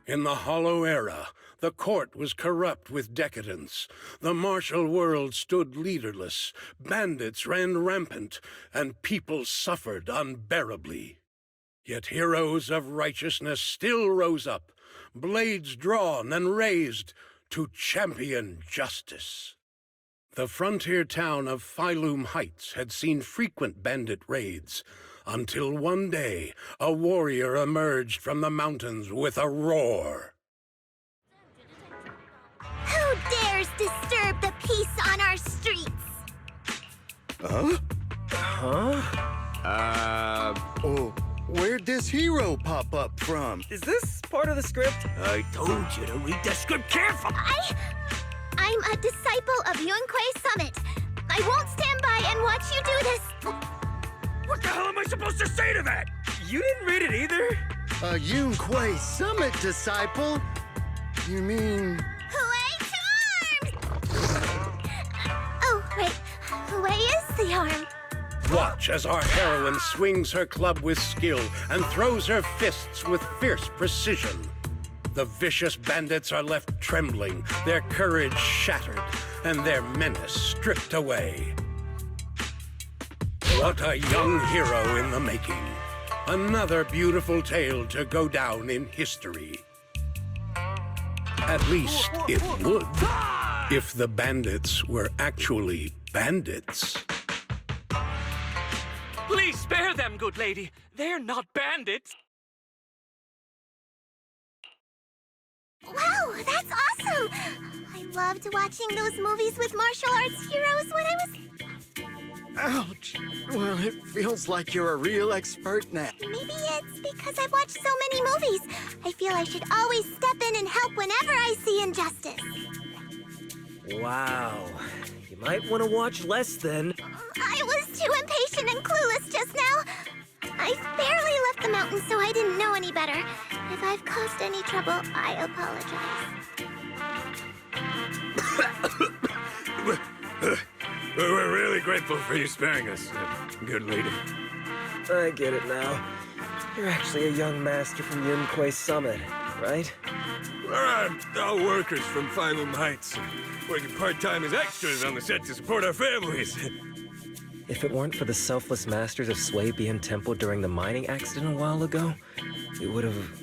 In the Hollow Era, the court was corrupt with decadence. The martial world stood leaderless, bandits ran rampant, and people suffered unbearably. Yet heroes of righteousness still rose up, blades drawn and raised to champion justice. The frontier town of Phylum Heights had seen frequent bandit raids, until one day a warrior emerged from the mountains with a roar. Who dares disturb the peace on our streets? Huh? Oh, where'd this hero pop up from? Is this part of the script? I told you to read the script carefully. I'm a disciple of Yunquei Summit. I won't stand by and watch you do this. What the hell am I supposed to say to that? You didn't read it either? A Yunquei Summit disciple? You mean... Huey to arms! Oh, wait. Huey is the arm. Watch as our heroine swings her club with skill and throws her fists with fierce precision. The vicious bandits are left trembling, their courage shattered, and their menace stripped away. What a young hero in the making. Another beautiful tale to go down in history. At least it would, if the bandits were actually bandits. Please spare them, good lady. They're not bandits. Wow, that's awesome! I loved watching those movies with martial arts heroes when I was... Ouch! Well, it feels like you're a real expert now. Maybe it's because I've watched so many movies. I feel I should always step in and help whenever I see injustice. Wow. You might want to watch less then. I was too impatient and clueless just now. I barely left the mountain, so I didn't know any better. If I've caused any trouble, I apologize. We're really grateful for you sparing us, good lady. I get it now. You're actually a young master from Yunquei Summit, right? We're all workers from Phylum Heights, working part-time as extras on the set to support our families. If it weren't for the selfless masters of Swabian Temple during the mining accident a while ago, we would have...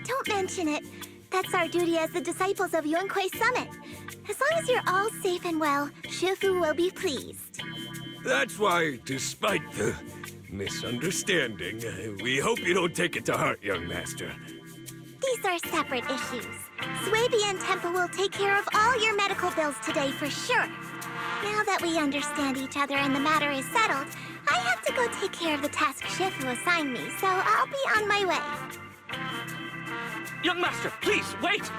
Don't mention it. That's our duty as the disciples of Yunquei Summit. As long as you're all safe and well, Fufu will be pleased. That's why, despite the misunderstanding, we hope you don't take it to heart, young master. These are separate issues. Swabian Temple will take care of all your medical bills today for sure. Now that we understand each other and the matter is settled, I have to go take care of the task Shifu assigned me, so I'll be on my way. Young master, please, wait!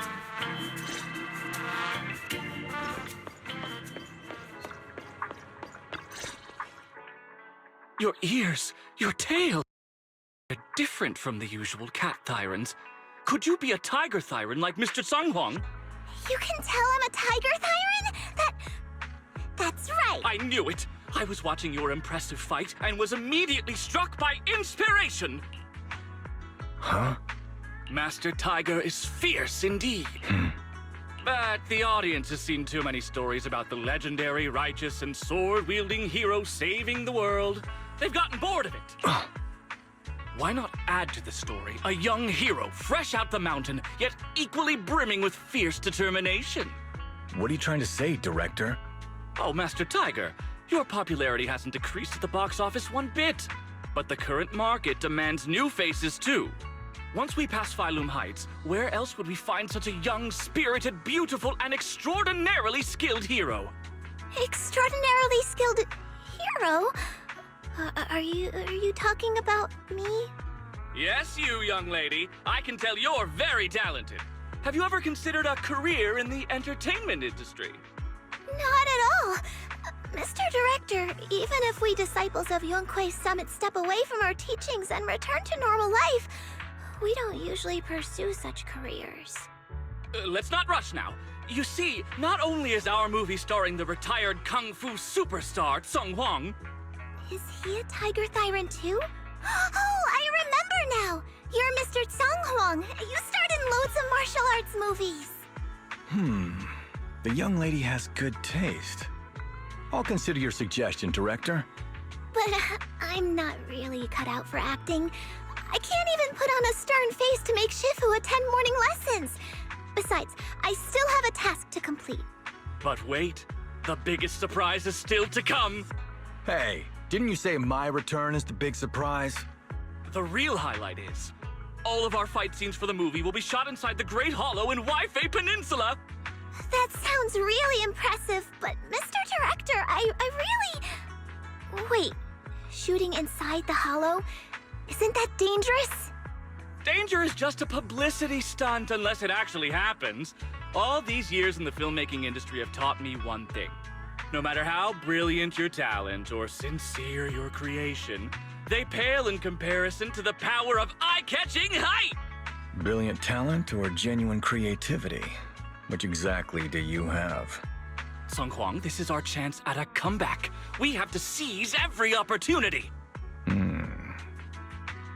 Your ears, your tail, are different from the usual cat thyrans. Could you be a tiger thyran like Mr. Sunghuang? You can tell I'm a tiger thyran? That's right. I knew it. I was watching your impressive fight and was immediately struck by inspiration. Huh? Master Tiger is fierce indeed. But the audience has seen too many stories about the legendary, righteous, and sword-wielding hero saving the world. They've gotten bored of it. Why not add to the story a young hero fresh out the mountain, yet equally brimming with fierce determination? What are you trying to say, director? Oh, Master Tiger, your popularity hasn't decreased at the box office one bit. But the current market demands new faces, too. Once we pass Phylum Heights, where else would we find such a young, spirited, beautiful, and extraordinarily skilled hero? Extraordinarily skilled hero? Are you talking about me? Yes, you, young lady. I can tell you're very talented. Have you ever considered a career in the entertainment industry? Not at all. Mr. Director, even if we disciples of Yunquei Summit step away from our teachings and return to normal life, we don't usually pursue such careers. Let's not rush now. You see, not only is our movie starring the retired kung fu superstar Sung Huang. Is he a tiger thyran too? Oh, I remember now! You're Mr. Sung Huang. You starred in loads of movies. The young lady has good taste. I'll consider your suggestion, Director. But I'm not really cut out for acting. I can't even put on a stern face to make Shifu attend morning lessons. Besides, I still have a task to complete. But wait, the biggest surprise is still to come. Hey, didn't you say my return is the big surprise? The real highlight is, all of our fight scenes for the movie will be shot inside the Great Hollow in Waifei Peninsula. That sounds really impressive, but Mr. Director, I really... Wait, shooting inside the hollow? Isn't that dangerous? Danger is just a publicity stunt unless it actually happens. All these years in the filmmaking industry have taught me one thing. No matter how brilliant your talent or sincere your creation, they pale in comparison to the power of eye-catching height! Brilliant talent or genuine creativity? Which exactly do you have? Song Huang, this is our chance at a comeback. We have to seize every opportunity.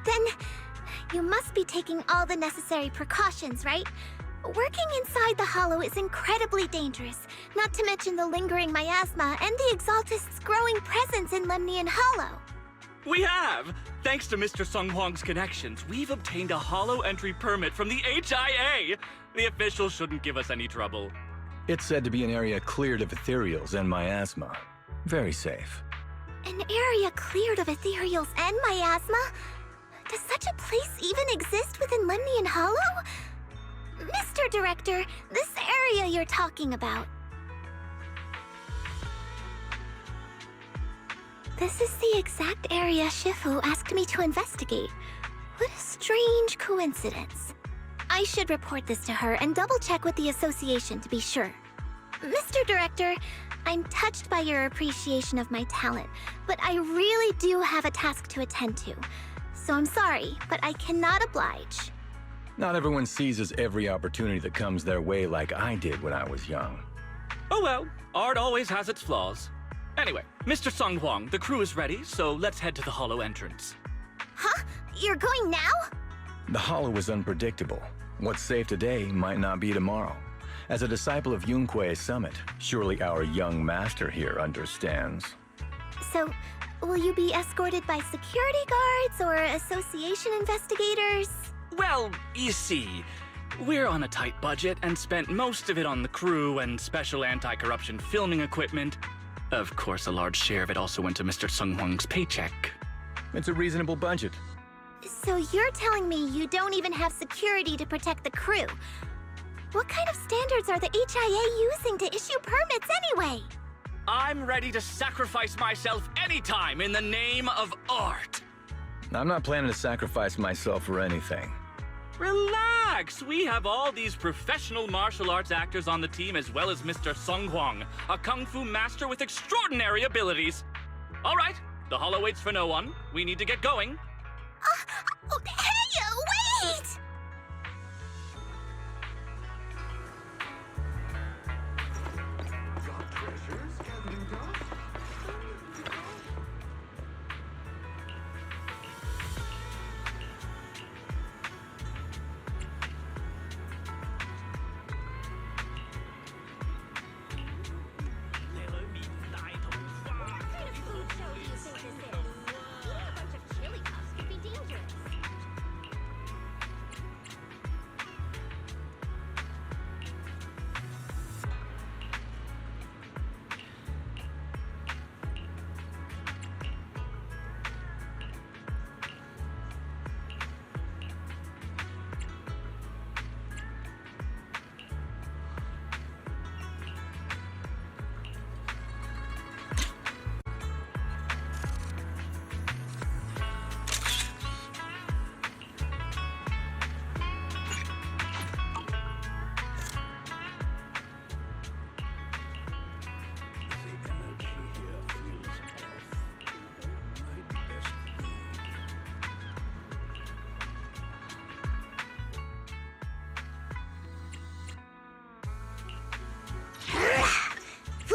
Then, you must be taking all the necessary precautions, right? Working inside the hollow is incredibly dangerous, not to mention the lingering miasma and the Exaltist's growing presence in Lemnian Hollow. We have! Thanks to Mr. Sung Huang's connections, we've obtained a hollow entry permit from the HIA. The officials shouldn't give us any trouble. It's said to be an area cleared of ethereals and miasma. Very safe. An area cleared of ethereals and miasma? Does such a place even exist within Lemnian Hollow? Mr. Director, this area you're talking about. This is the exact area Shifu asked me to investigate. What a strange coincidence. I should report this to her and double-check with the association to be sure. Mr. Director, I'm touched by your appreciation of my talent, but I really do have a task to attend to. So I'm sorry, but I cannot oblige. Not everyone seizes every opportunity that comes their way like I did when I was young. Oh well, art always has its flaws. Anyway, Mr. Sung Huang, the crew is ready, so let's head to the hollow entrance. Huh? You're going now? The hollow is unpredictable. What's safe today might not be tomorrow. As a disciple of Yunque's summit, surely our young master here understands. So, will you be escorted by security guards or association investigators? Well, you see, we're on a tight budget and spent most of it on the crew and special anti-corruption filming equipment. Of course, a large share of it also went to Mr. Sung Huang's paycheck. It's a reasonable budget. So you're telling me you don't even have security to protect the crew? What kind of standards are the HIA using to issue permits anyway? I'm ready to sacrifice myself anytime in the name of art. I'm not planning to sacrifice myself for anything. Relax! We have all these professional martial arts actors on the team as well as Mr. Sung Huang, a kung fu master with extraordinary abilities. All right, the hollow waits for no one. We need to get going. Hey, wait!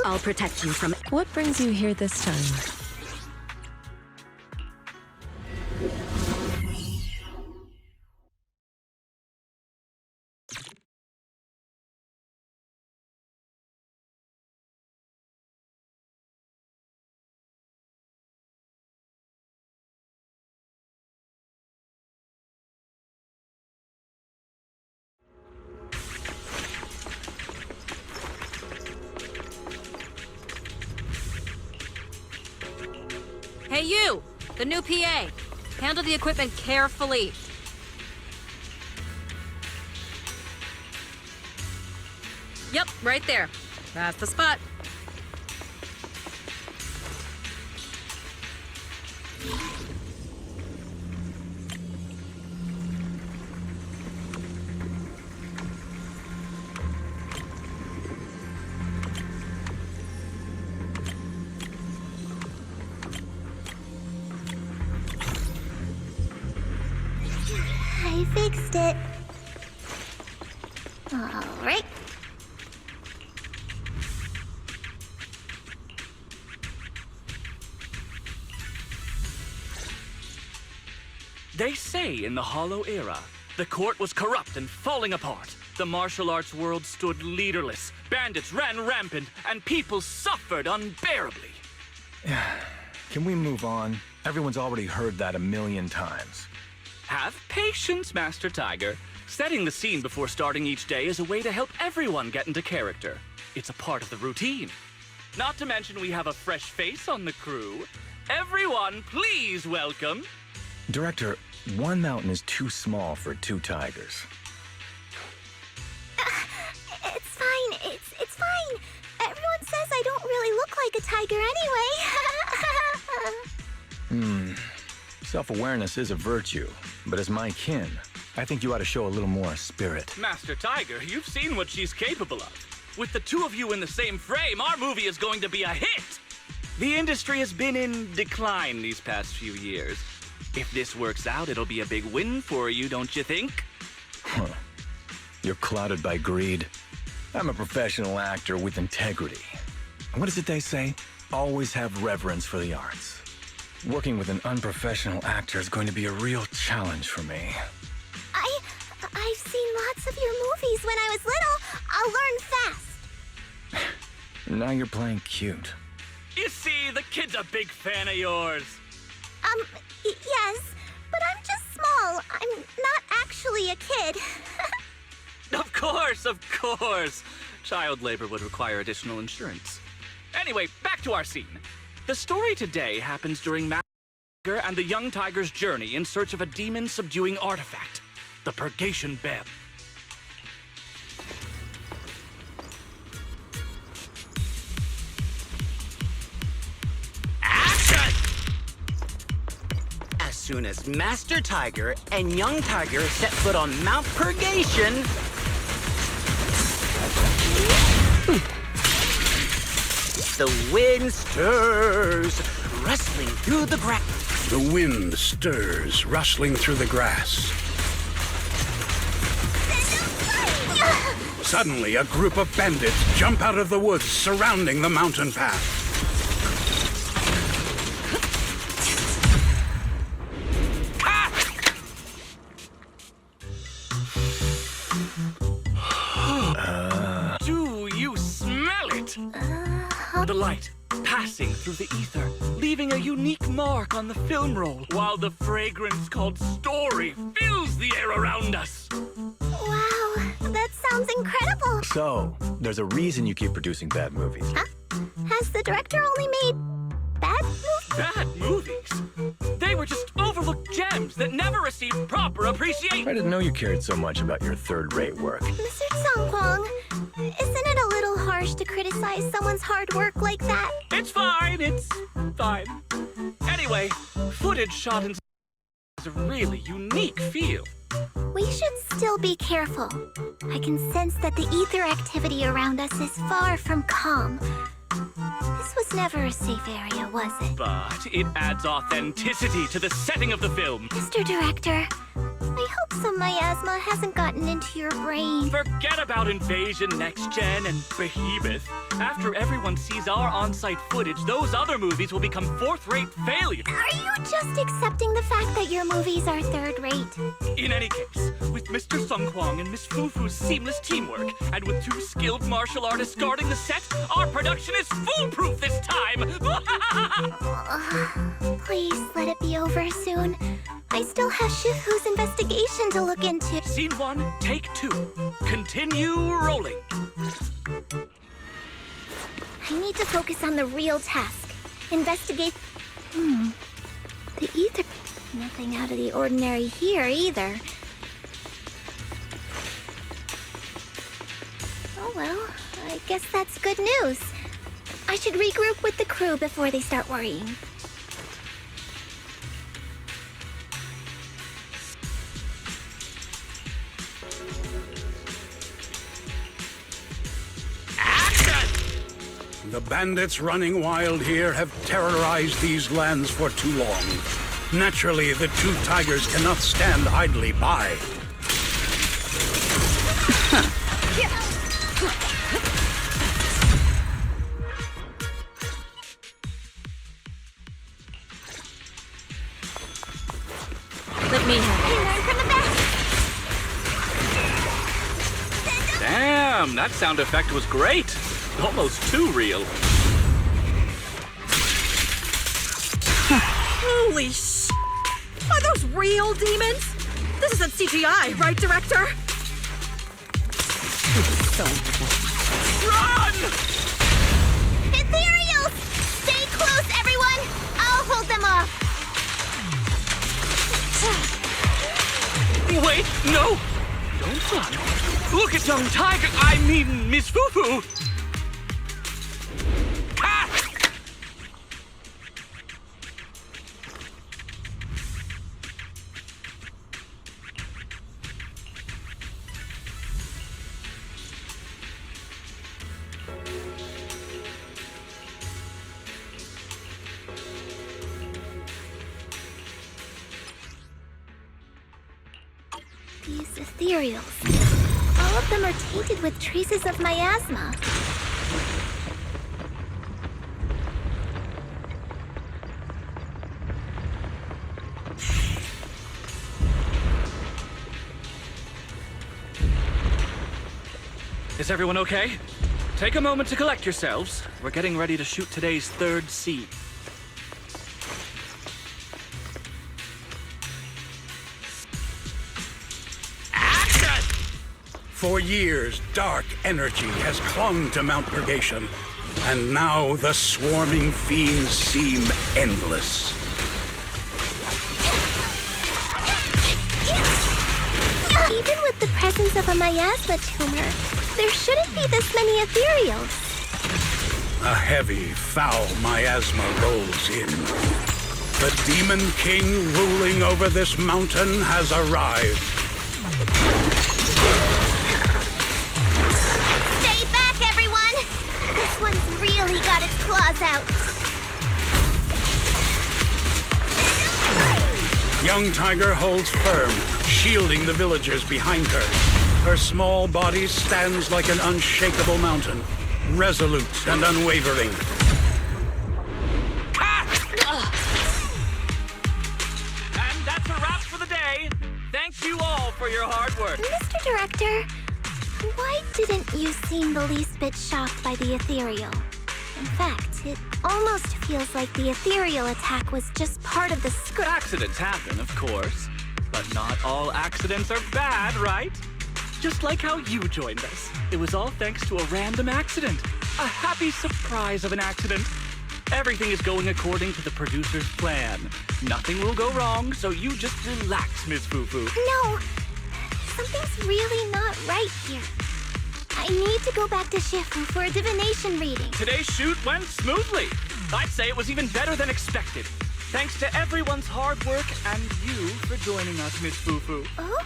I'll protect you from... What brings you here this time? Hey, you! The new PA. Handle the equipment carefully. Yep, right there. That's the spot. I fixed it. All right. They say in the Hollow Era, the court was corrupt and falling apart. The martial arts world stood leaderless. Bandits ran rampant, and people suffered unbearably. Can we move on? Everyone's already heard that a million times. Have patience, Master Tiger. Setting the scene before starting each day is a way to help everyone get into character. It's a part of the routine. Not to mention we have a fresh face on the crew. Everyone, please welcome... Director, one mountain is too small for two tigers. It's fine. It's fine. Everyone says I don't really look like a tiger anyway. Self-awareness is a virtue, but as my kin, I think you ought to show a little more spirit. Master Tiger, you've seen what she's capable of. With the two of you in the same frame, our movie is going to be a hit! The industry has been in decline these past few years. If this works out, it'll be a big win for you, don't you think? Huh. You're clouded by greed. I'm a professional actor with integrity. What is it they say? Always have reverence for the arts. Working with an unprofessional actor is going to be a real challenge for me. I've seen lots of your movies when I was little. I'll learn fast. Now you're playing cute. You see, the kid's a big fan of yours. Yes, but I'm just small. I'm not actually a kid. Of course, of course. Child labor would require additional insurance. Anyway, back to our scene. The story today happens during Master Tiger and the young tiger's journey in search of a demon-subduing artifact, the Purgation Bell. As soon as Master Tiger and Young Tiger set foot on Mount Purgation, the wind stirs, rustling through the grass. The wind stirs, rustling through the grass. Suddenly, a group of bandits jump out of the woods surrounding the mountain path. Do you smell it? The light passing through the ether, leaving a unique mark on the film roll, while the fragrance called story fills the air around us. Wow, that sounds incredible. So, there's a reason you keep producing bad movies. Huh? Has the director only made bad movies? Bad movies? They were just overlooked gems that never received proper appreciation. I didn't know you cared so much about your third-rate work. Mr. Songkwang, isn't it a little harsh to criticize someone's hard work like that? It's fine, it's fine. Anyway, footage shot in is a really unique feel. We should still be careful. I can sense that the ether activity around us is far from calm. This was never a safe area, was it? But it adds authenticity to the setting of the film. Mr. Director, I hope some miasma hasn't gotten into your brain. Forget about Invasion, Next Gen, and Behemoth. After everyone sees our on-site footage, those other movies will become fourth-rate failures. Are you just accepting the fact that your movies are third-rate? In any case, with Mr. Songkwang and Miss Fufu's seamless teamwork, and with 2 skilled martial artists guarding the set, our production is foolproof this time! Please let it be over soon. I still have Shifu's investigation to look into. Scene 1, take 2. Continue rolling. I need to focus on the real task. Investigate... The ether... Nothing out of the ordinary here, either. Oh well, I guess that's good news. I should regroup with the crew before they start worrying. The bandits running wild here have terrorized these lands for too long. Naturally, the two tigers cannot stand idly by. Let me have it. Learn from the best! Damn, that sound effect was great. Almost too real. Holy sh! Are those real demons? This isn't CGI, right, director? So Run! Ethereals! Stay close, everyone! I'll hold them off. Wait, no! Don't run. Look at young Tiger. I mean, Miss Fufu. Ah! These ethereals. All of them are tainted with traces of miasma. Is everyone okay? Take a moment to collect yourselves. We're getting ready to shoot today's third scene. For years, dark energy has clung to Mount Purgation, and now the swarming fiends seem endless. Even with the presence of a miasma tumor, there shouldn't be this many ethereals. A heavy, foul miasma rolls in. The Demon King ruling over this mountain has arrived. Stay back, everyone! This one's really got its claws out. Young Tiger holds firm, shielding the villagers behind her. Her small body stands like an unshakable mountain, resolute and unwavering. And that's a wrap for the day. Thank you all for your hard work. Mr. Director, why didn't you seem the least bit shocked by the ethereal? In fact, it almost feels like the ethereal attack was just part of the script. Accidents happen, of course. But not all accidents are bad, right? Just like how you joined us. It was all thanks to a random accident. A happy surprise of an accident. Everything is going according to the producer's plan. Nothing will go wrong, so you just relax, Miss Fufu. No, something's really not right here. I need to go back to Shifu for a divination reading. Today's shoot went smoothly. I'd say it was even better than expected. Thanks to everyone's hard work and you for joining us, Miss Fufu. Oh?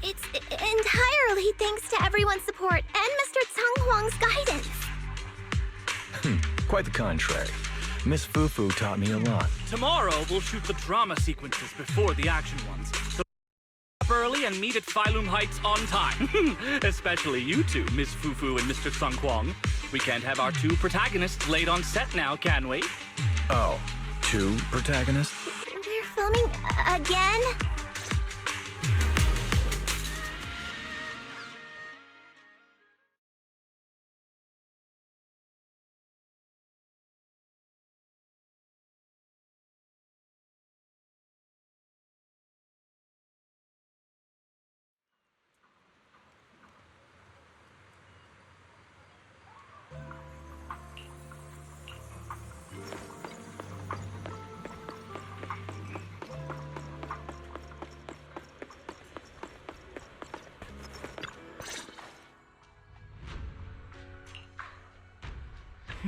It's entirely thanks to everyone's support and Mr. Tsang Huang's guidance. Quite the contrary. Miss Fufu taught me a lot. Tomorrow, we'll shoot the drama sequences before the action ones. So up early and meet at Phylum Heights on time. Especially you two, Miss Fufu and Mr. Tsang Huang. We can't have our two protagonists late on set now, can we? Oh, two protagonists? We're filming again?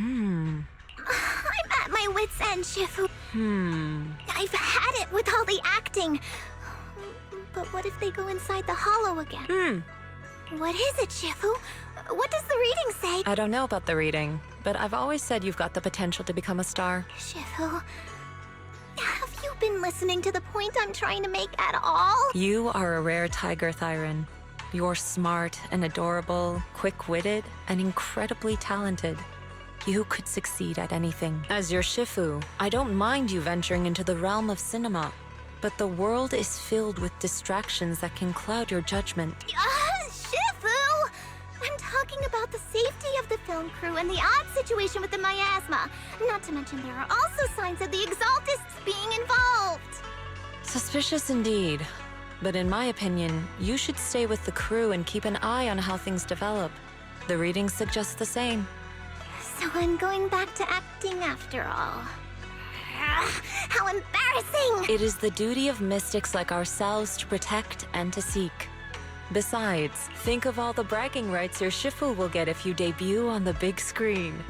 I'm at my wit's end, Shifu. I've had it with all the acting. But what if they go inside the hollow again? What is it, Shifu? What does the reading say? I don't know about the reading, but I've always said you've got the potential to become a star. Shifu, have you been listening to the point I'm trying to make at all? You are a rare tiger, Thyron. You're smart and adorable, quick-witted, and incredibly talented. You could succeed at anything. As your Shifu, I don't mind you venturing into the realm of cinema, but the world is filled with distractions that can cloud your judgment. Shifu! I'm talking about the safety of the film crew and the odd situation with the miasma. Not to mention there are also signs of the Exaltists being involved. Suspicious indeed. But in my opinion, you should stay with the crew and keep an eye on how things develop. The reading suggests the same. So I'm going back to acting after all. How embarrassing! It is the duty of mystics like ourselves to protect and to seek. Besides, think of all the bragging rights your Shifu will get if you debut on the big screen.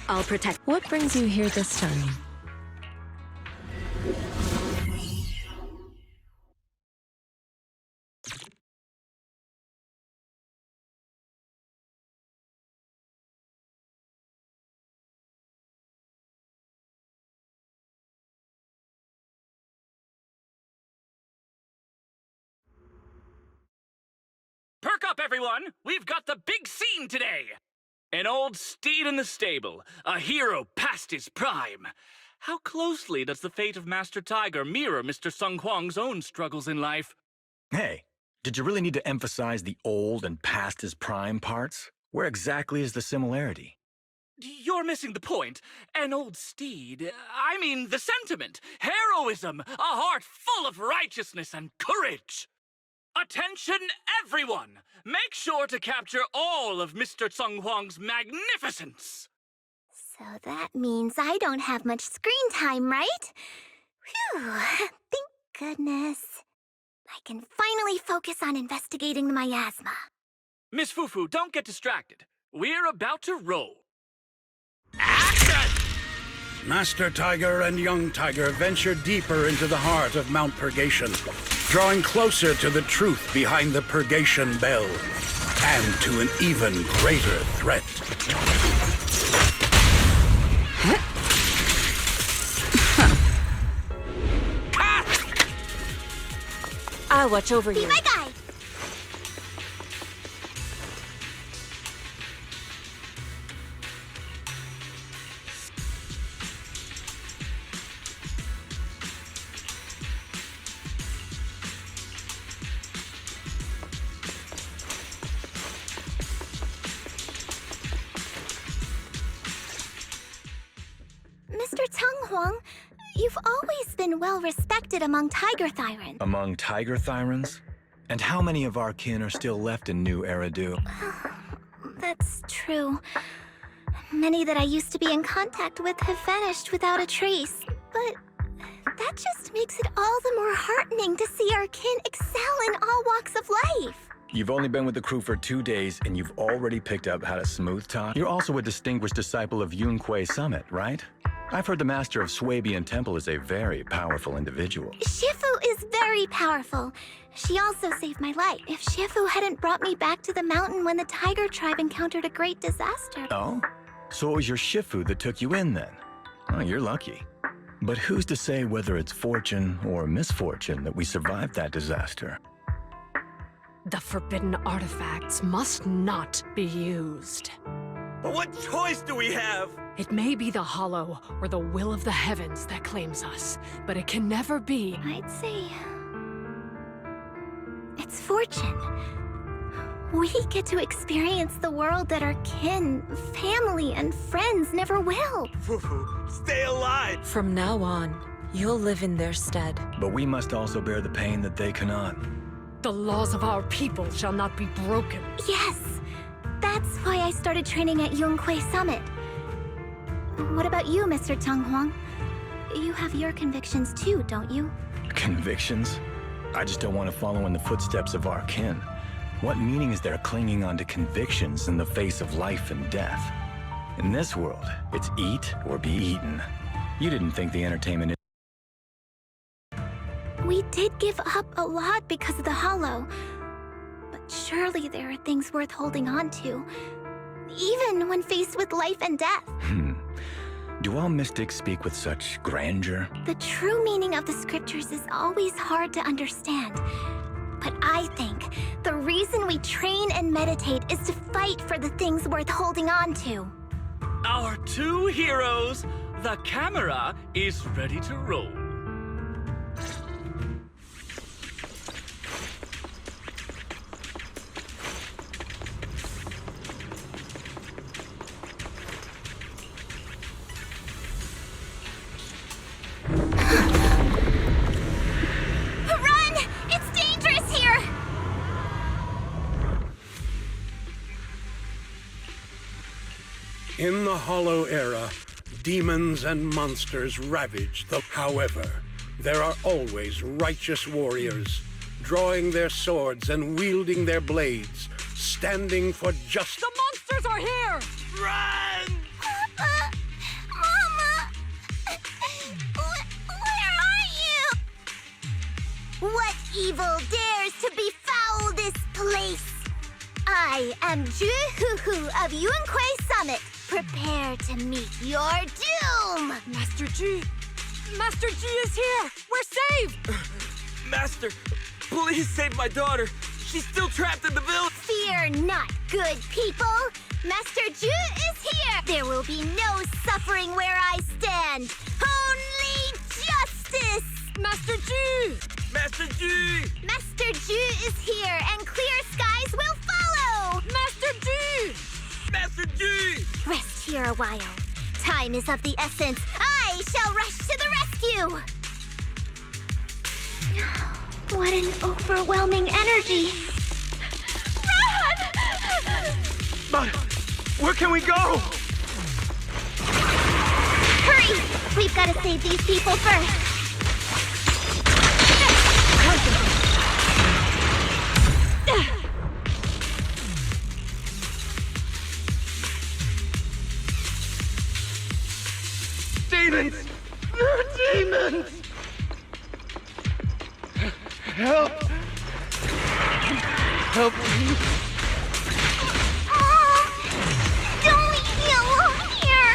I'll protect. What brings you here this time? Perk up, everyone! We've got the big scene today! An old steed in the stable, a hero past his prime. How closely does the fate of Master Tiger mirror Mr. Sung Huang's own struggles in life? Hey, did you really need to emphasize the old and past his prime parts? Where exactly is the similarity? You're missing the point. An old steed, I mean the sentiment, heroism, a heart full of righteousness and courage. Attention, everyone! Make sure to capture all of Mr. Sung Huang's magnificence! So that means I don't have much screen time, right? Phew, thank goodness. I can finally focus on investigating the miasma. Miss Fufu, don't get distracted. We're about to roll. Master Tiger and Young Tiger venture deeper into the heart of Mount Purgation, drawing closer to the truth behind the Purgation Bell, and to an even greater threat. I'll watch over Be you. my guide. Mr. Tung Huang, you've always been well respected among Tiger Thyran. Among Tiger Thyrans? And how many of our kin are still left in New Eridu? That's true. Many that I used to be in contact with have vanished without a trace. But that just makes it all the more heartening to see our kin excel in all walks of life. You've only been with the crew for 2 days, and you've already picked up how to smooth talk? You're also a distinguished disciple of Yun Kuei Summit, right? I've heard the master of Swabian Temple is a very powerful individual. Shifu is very powerful. She also saved my life. If Shifu hadn't brought me back to the mountain when the Tiger tribe encountered a great disaster. Oh? So it was your Shifu that took you in then? Oh, you're lucky. But who's to say whether it's fortune or misfortune that we survived that disaster? The forbidden artifacts must not be used. But what choice do we have? It may be the Hollow or the will of the heavens that claims us, but it can never be. I'd say it's fortune. We get to experience the world that our kin, family, and friends never will. Fufu, stay alive! From now on, you'll live in their stead. But we must also bear the pain that they cannot. The laws of our people shall not be broken. Yes, that's why I started training at Yun Kuei Summit. What about you, Mr. Tung Huang? You have your convictions too, don't you? Convictions? I just don't want to follow in the footsteps of our kin. What meaning is there clinging on to convictions in the face of life and death? In this world, it's eat or be eaten. You didn't think the entertainment We did give up a lot because of the Hollow. But surely there are things worth holding on to, even when faced with life and death. Do all mystics speak with such grandeur? The true meaning of the scriptures is always hard to understand. But I think the reason we train and meditate is to fight for the things worth holding on to. Our two heroes, the camera is ready to roll. Run! It's dangerous here! In the Hollow Era, demons and monsters ravage the... However, there are always righteous warriors, drawing their swords and wielding their blades, standing for justice. The monsters are here! Run! Papa! Mama! Where are you? What evil dares to befoul this place? I am Ju-Hu-Hu of Yun Kuei Summit. Prepare to meet your doom! Master G! Master G is here! We're saved! Master, please save my daughter. She's still trapped in the village. Fear not, good people! Master Ju is here! There will be no suffering where I stand! Only justice! Master G! Master G! Master Ju is here, and clear skies will follow! Master G! Master G! Rest here a while. Time is of the essence. I shall rush to the rescue! What an overwhelming energy! Run! But where can we go? Hurry! We've got to save these people first. Help! Help me! Don't leave me alone here!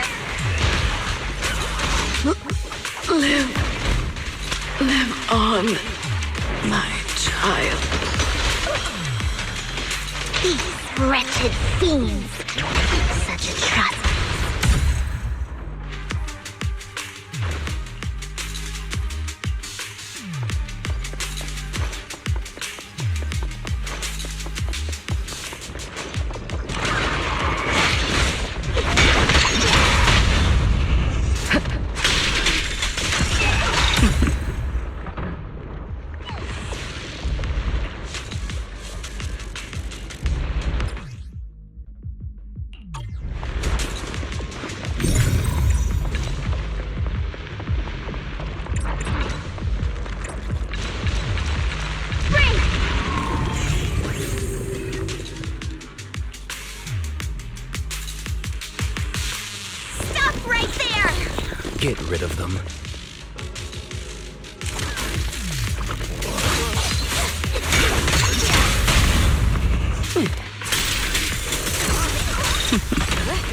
Live on, my child. These wretched fiends hate such atrocities. Get rid of them.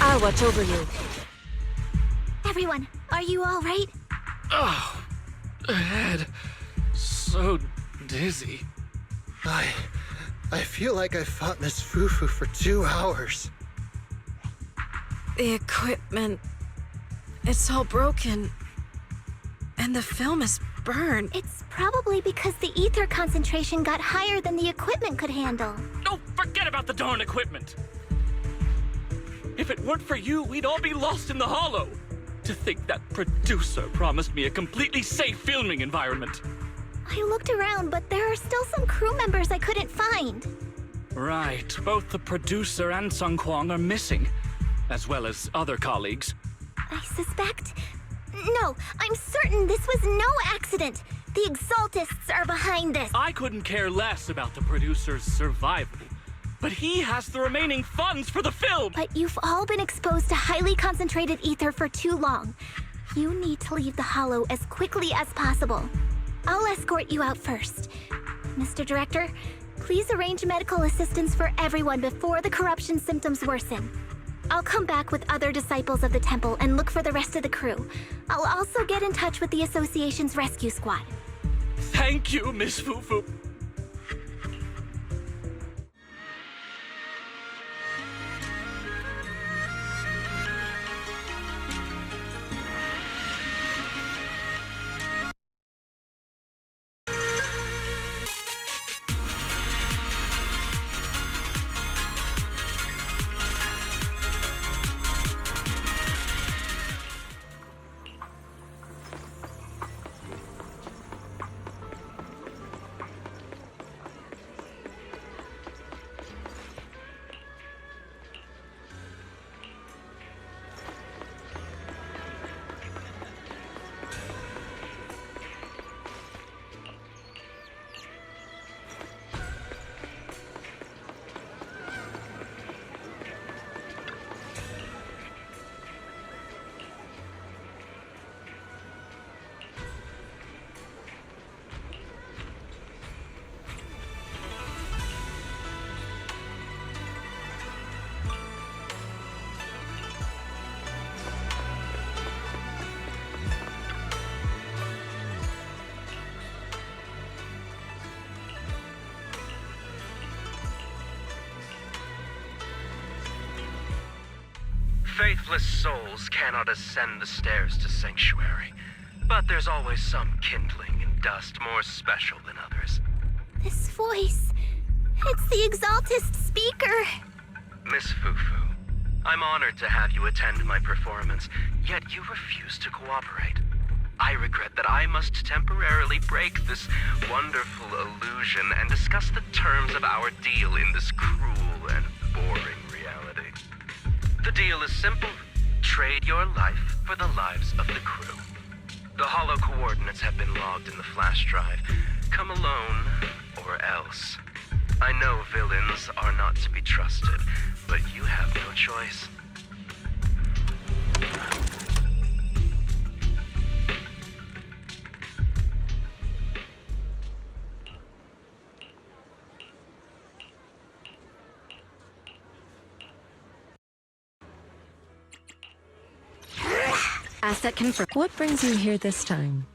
I'll watch over you. Everyone, are you all right? Oh, head. So dizzy. I feel like I fought Miss Fufu for 2 hours. The equipment... It's all broken. And the film is burned. It's probably because the ether concentration got higher than the equipment could handle. Oh, forget about the darn equipment! If it weren't for you, we'd all be lost in the hollow. To think that producer promised me a completely safe filming environment. I looked around, but there are still some crew members I couldn't find. Right, both the producer and Sung Kwang are missing, as well as other colleagues. I suspect... No, I'm certain this was no accident. The Exaltists are behind this. I couldn't care less about the producer's survival, but he has the remaining funds for the film! But you've all been exposed to highly concentrated ether for too long. You need to leave the hollow as quickly as possible. I'll escort you out first. Mr. Director, please arrange medical assistance for everyone before the corruption symptoms worsen. I'll come back with other disciples of the temple and look for the rest of the crew. I'll also get in touch with the Association's rescue squad. Thank you, Miss Fufu. Faithless souls cannot ascend the stairs to sanctuary, but there's always some kindling in dust more special than others. This voice... It's the Exaltist speaker. Miss Fufu, I'm honored to have you attend my performance, yet you refuse to cooperate. I regret that I must temporarily break this wonderful illusion and discuss the terms of our deal in this cruel and boring reality. The deal is simple. Trade your life for the lives of the crew. The hollow coordinates have been logged in the flash drive. Come alone, or else. I know villains are not to be trusted, but you have no choice. Asset confirmed. What brings you here this time?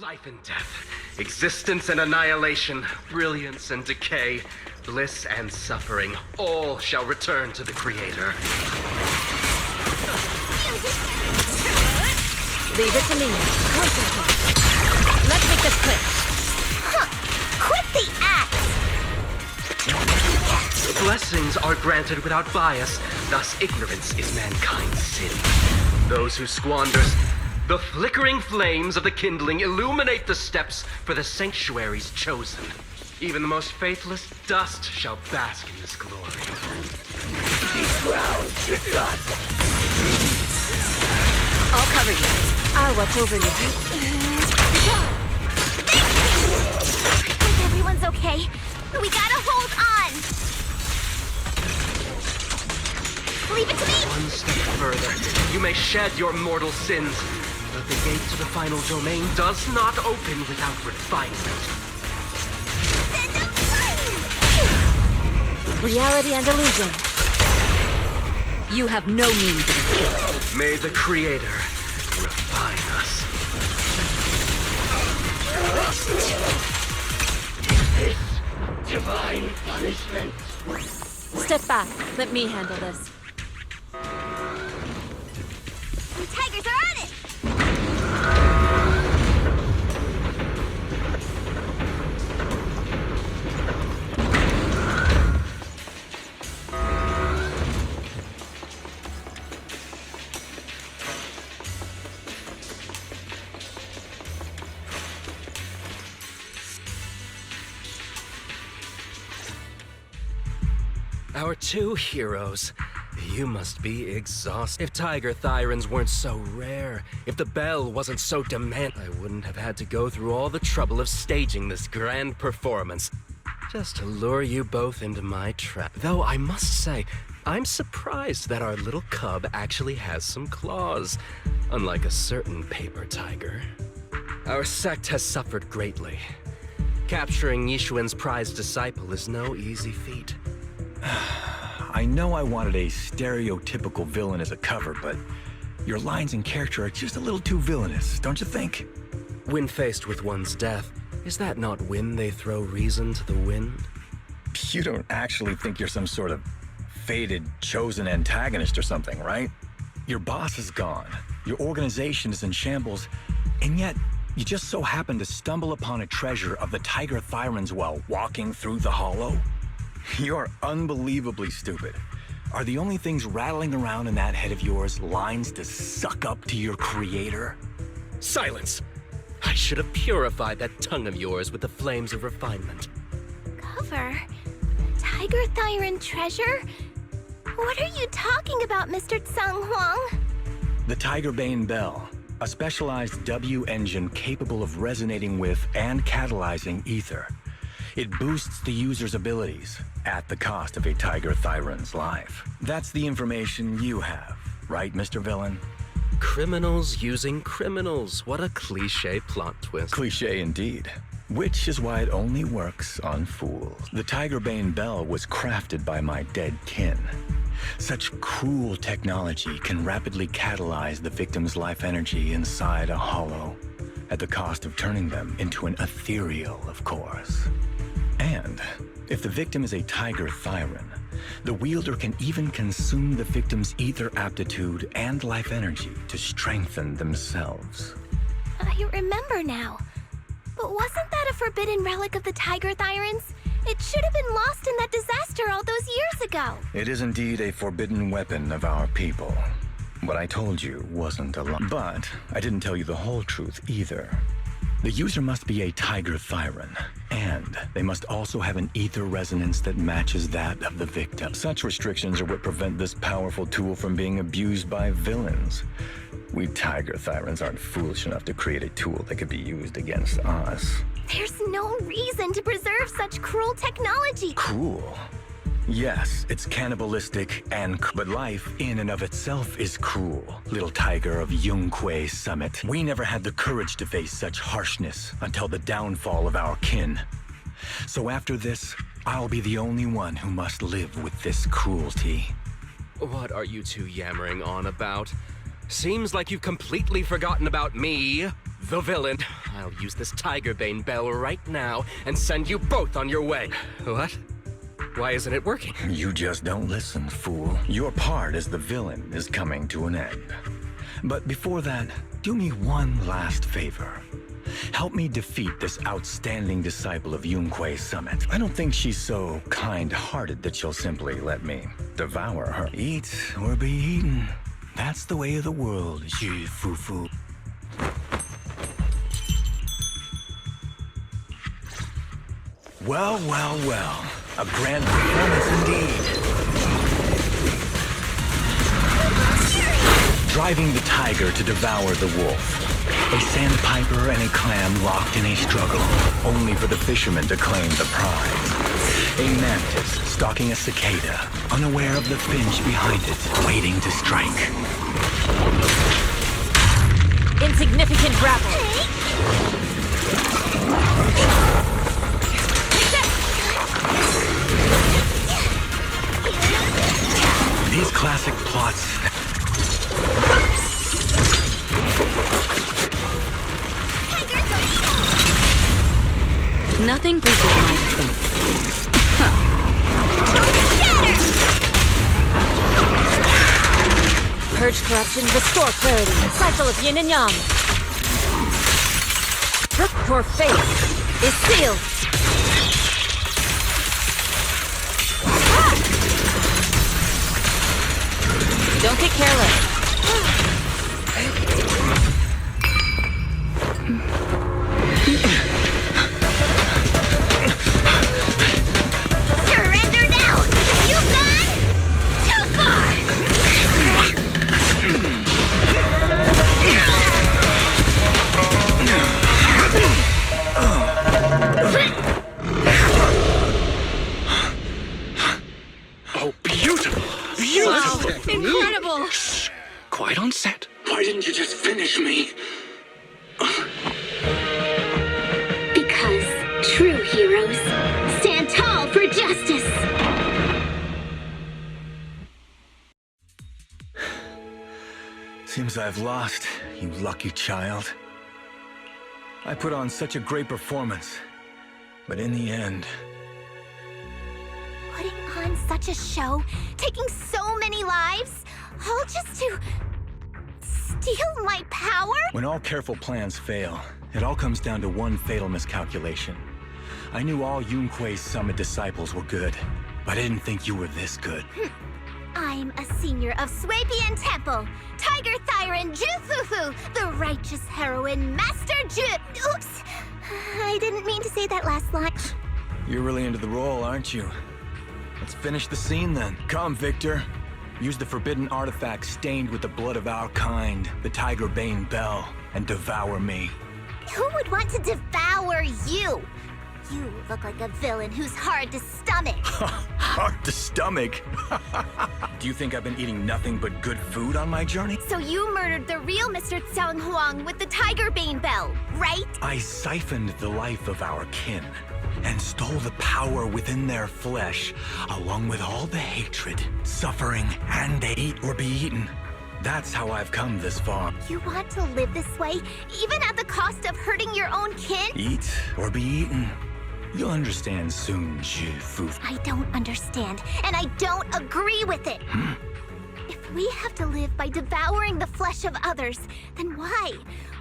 Life and death, existence and annihilation, brilliance and decay, bliss and suffering, all shall return to the Creator. Leave it to me. Concentrate. Let's make this quick. Quit the act! Blessings are granted without bias, thus ignorance is mankind's sin. Those who squander the flickering flames of the kindling illuminate the steps for the sanctuaries chosen. Even the most faithless dust shall bask in this glory. I'll cover you. I'll watch over you. Hope everyone's okay. We gotta hold on. Leave it to me. One step further, you may shed your mortal sins. But the gate to the final domain does not open without refinement. Reality and illusion. You have no means of escape. May the Creator refine us. This divine punishment. Step back. Let me handle this. The tigers are on it! Our two heroes. You must be exhausted. If Tiger Thyrans weren't so rare, if the bell wasn't so demanding, I wouldn't have had to go through all the trouble of staging this grand performance. Just to lure you both into my trap. Though I must say, I'm surprised that our little cub actually has some claws, unlike a certain paper tiger. Our sect has suffered greatly. Capturing Yishuan's prized disciple is no easy feat. I know I wanted a stereotypical villain as a cover, but your lines and character are just a little too villainous, don't you think? When faced with one's death, is that not when they throw reason to the wind? You don't actually think you're some sort of fated, chosen antagonist or something, right? Your boss is gone, your organization is in shambles, and yet you just so happen to stumble upon a treasure of the Tiger Thyrans while walking through the hollow? You're unbelievably stupid. Are the only things rattling around in that head of yours lines to suck up to your creator? Silence! I should have purified that tongue of yours with the flames of refinement. Cover? Tiger Thyran treasure? What are you talking about, Mr. Tsang Huang? The Tigerbane Bell, a specialized W engine capable of resonating with and catalyzing ether. It boosts the user's abilities at the cost of a Tiger Thyran's life. That's the information you have, right, Mr. Villain? Criminals using criminals. What a cliché plot twist. Cliché indeed. Which is why it only works on fools. The Tigerbane Bell was crafted by my dead kin. Such cruel technology can rapidly catalyze the victim's life energy inside a hollow, at the cost of turning them into an ethereal, of course. And if the victim is a Tiger Thyran, the wielder can even consume the victim's ether aptitude and life energy to strengthen themselves. I remember now. But wasn't that a forbidden relic of the Tiger Thyrans? It should have been lost in that disaster all those years ago. It is indeed a forbidden weapon of our people. What I told you wasn't a lie. But I didn't tell you the whole truth either. The user must be a Tiger Thyran, and they must also have an ether resonance that matches that of the victim. Such restrictions are what prevent this powerful tool from being abused by villains. We Tiger Thyrans aren't foolish enough to create a tool that could be used against us. There's no reason to preserve such cruel technology. Cruel? Yes, it's cannibalistic but life in and of itself is cruel. Little tiger of Yunque Summit. We never had the courage to face such harshness until the downfall of our kin. So after this, I'll be the only one who must live with this cruelty. What are you two yammering on about? Seems like you've completely forgotten about me, the villain. I'll use this Tigerbane bell right now and send you both on your way. What? Why isn't it working? You just don't listen, fool. Your part as the villain is coming to an end. But before that, do me one last favor. Help me defeat this outstanding disciple of Yunque Summit. I don't think she's so kind-hearted that she'll simply let me devour her. Eat or be eaten. That's the way of the world, Fufu. Well, well, well. A grand performance indeed. Driving the tiger to devour the wolf. A sandpiper and a clam locked in a struggle, only for the fisherman to claim the prize. A mantis stalking a cicada, unaware of the finch behind it, waiting to strike. Insignificant grapple. These classic plots... Nothing breaches my defense. Purge corruption, restore clarity. Cycle of yin and yang. Your fate is sealed. Don't get careless. Surrender now! You've gone too far! Oh, beautiful! Beautiful! Incredible! Quiet on set. Why didn't you just finish me? Because true heroes stand tall for justice! Seems I've lost, you lucky child. I put on such a great performance, but in the end... Putting on such a show, taking so many lives, all just to steal my power? When all careful plans fail, it all comes down to one fatal miscalculation. I knew all Yunque Summit disciples were good, but I didn't think you were this good. I'm a senior of Swabian Temple, Tiger Thyron Fufu, the righteous heroine, Master Ju... Oops! I didn't mean to say that last line. You're really into the role, aren't you? Let's finish the scene then. Come, Victor. Use the forbidden artifact stained with the blood of our kind, the Tigerbane Bell, and devour me. Who would want to devour you? You look like a villain who's hard to stomach. Hard to stomach? Do you think I've been eating nothing but good food on my journey? So you murdered the real Mr. Tsang Huang with the Tigerbane Bell, right? I siphoned the life of our kin and stole the power within their flesh, along with all the hatred, suffering, and they eat or be eaten. That's how I've come this far. You want to live this way, even at the cost of hurting your own kin? Eat or be eaten. You'll understand soon, Fufu. I don't understand, and I don't agree with it. If we have to live by devouring the flesh of others, then why?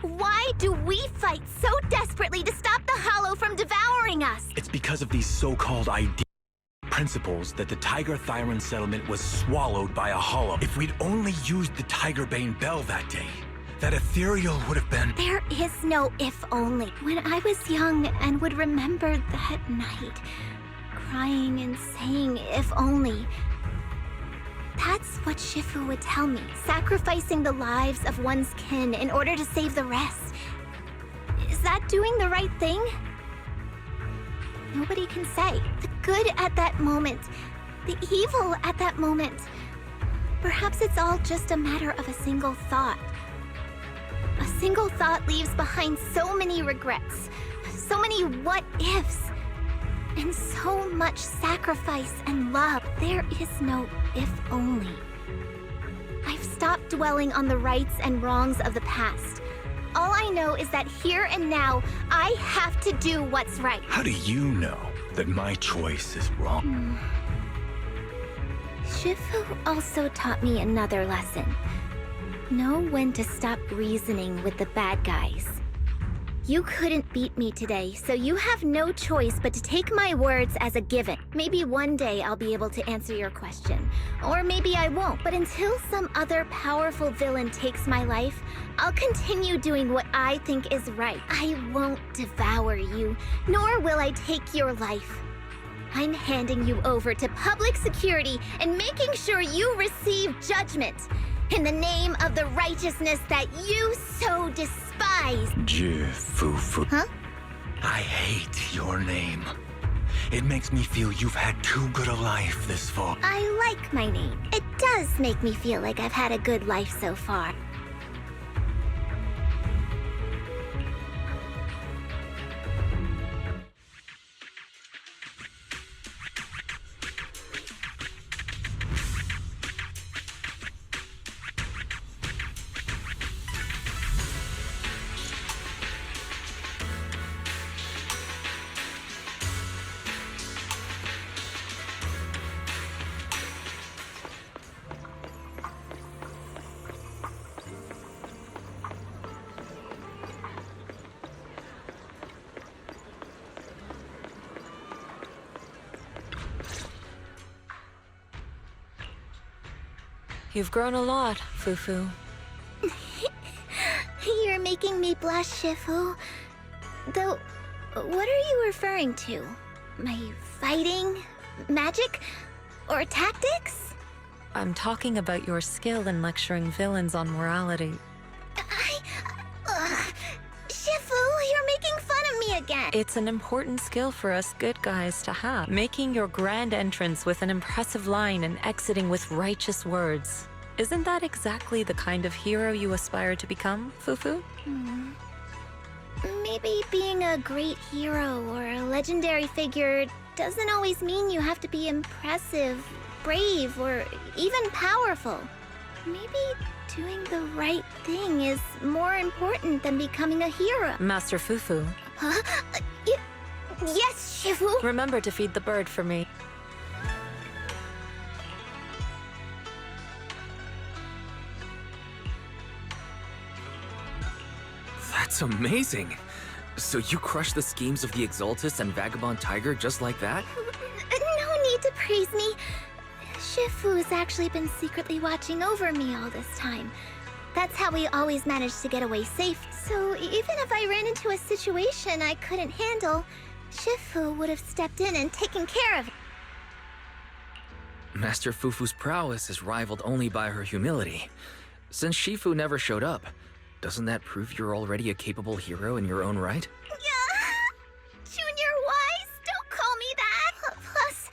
Why do we fight so desperately to stop the Hollow from devouring us? It's because of these so-called principles that the Tiger Thyron settlement was swallowed by a Hollow. If we'd only used the Tigerbane Bell that day, that ethereal would have been... There is no if only. When I was young and would remember that night, crying and saying if only, that's what Shifu would tell me. Sacrificing the lives of one's kin in order to save the rest. Is that doing the right thing? Nobody can say. The good at that moment the evil at that moment. Perhaps it's all just a matter of a single thought. A single thought leaves behind so many regrets, so many what-ifs, and so much sacrifice and love. There is no if only. I've stopped dwelling on the rights and wrongs of the past. All I know is that here and now, I have to do what's right. How do you know that my choice is wrong? Shifu also taught me another lesson. Know when to stop reasoning with the bad guys. You couldn't beat me today, so you have no choice but to take my words as a given. Maybe one day I'll be able to answer your question, or maybe I won't. But until some other powerful villain takes my life, I'll continue doing what I think is right. I won't devour you, nor will I take your life. I'm handing you over to public security and making sure you receive judgment in the name of the righteousness that you so despise. Fufu. Huh? I hate your name. It makes me feel you've had too good a life this far. I like my name. It does make me feel like I've had a good life so far. You've grown a lot, Fufu. You're making me blush, Shifu. Though, what are you referring to? My fighting? Magic? Or tactics? I'm talking about your skill in lecturing villains on morality. Shifu, you're making fun of me again! It's an important skill for us good guys to have. Making your grand entrance with an impressive line and exiting with righteous words. Isn't that exactly the kind of hero you aspire to become, Fufu? Maybe being a great hero or a legendary figure doesn't always mean you have to be impressive, brave, or even powerful. Maybe doing the right thing is more important than becoming a hero. Master Fufu. Huh? Yes, Shifu! Remember to feed the bird for me. That's amazing! So you crushed the schemes of the Exaltus and Vagabond Tiger just like that? No need to praise me. Shifu's actually been secretly watching over me all this time. That's how we always managed to get away safe. So even if I ran into a situation I couldn't handle, Shifu would have stepped in and taken care of it. Master Fufu's prowess is rivaled only by her humility. Since Shifu never showed up, doesn't that prove you're already a capable hero in your own right? Junior Wise, don't call me that! Plus,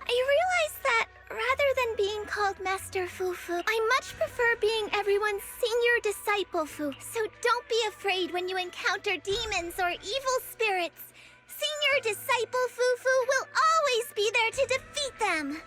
I realize that rather than being called Master Fufu, I much prefer being everyone's senior disciple Fu. So don't be afraid when you encounter demons or evil spirits. Senior disciple Fufu will always be there to defeat them!